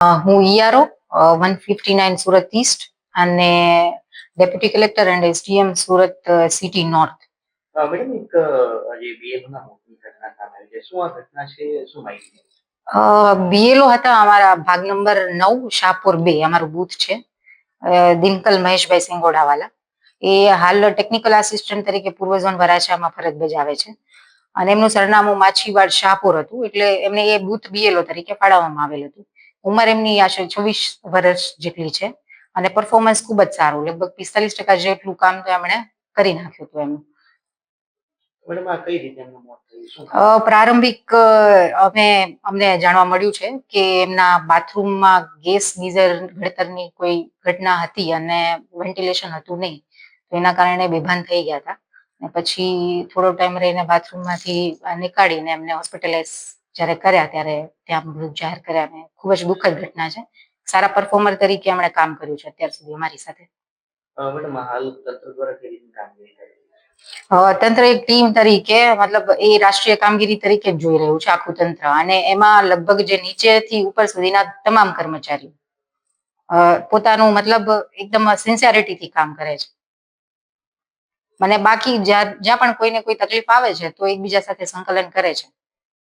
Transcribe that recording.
હું ERO 159 Surat East અને deputy collector and SDM Surat city north. Madam એક જે બીએલઓના મોતની ઘટના સામે આવી છે, શું આ ઘટના છે, શું માહિતી? બીએલઓ હતા અમારા ભાગ નંબર 9 શાહપુર 2 અમારું બૂથ છે. દિનકલ મહેશભાઈ સિંગોડાવાલા એ હાલ ટેકનિકલ આસિસ્ટન્ટ તરીકે પૂર્વ ઝોન વરાછામાં ફરજ બજાવે છે અને એમનું સરનામું માછીવાડ શાહપુર હતું, એટલે એમને એ બૂથ બીએલઓ તરીકે ફાળવવામાં આવેલ હતું. ઉંમર એમની આશરે 26 વર્ષ જેટલી છે અને પરફોર્મન્સ ખૂબ જ સારું, લગભગ 45% જેટલું કામ તો એમણે કરી નાખ્યું હતું એમનું. મેડમ આ કઈ રીતે એમનું મોત થયું? પ્રારંભિક અમને જાણવા મળ્યું છે કે એમના બાથરૂમમાં ગેસ ગીઝર ગળતરની કોઈ ઘટના હતી અને વેન્ટિલેશન હતું નહીં, તો એના કારણે બેભાન થઈ ગયા હતા. અને પછી થોડો ટાઈમ રહીને બાથરૂમમાંથી નીકાળીને એમને હોસ્પિટલાઇઝ જ્યારે કર્યા ત્યારે ત્યાં મૃત જાહેર કર્યા અને ખૂબ જ દુઃખદ ઘટના છે. સારા પરફોર્મર તરીકે એમણે કામ કર્યું છે અત્યાર સુધી અમારી સાથે. મેડમ હાલ તંત્ર દ્વારા કઈ રીતની કામગીરી કરી? તંત્ર એક ટીમ તરીકે, મતલબ એ રાષ્ટ્રીય કામગીરી તરીકે જ જોઈ રહ્યું છે આખું તંત્ર, અને એમાં લગભગ જે નીચેથી ઉપર સુધીના તમામ કર્મચારીઓ પોતાનું મતલબ એકદમ સિન્સિયરિટીથી કામ કરે છે. મને બાકી જ્યાં પણ કોઈને કોઈ તકલીફ આવે છે તો એકબીજા સાથે સંકલન કરે છે.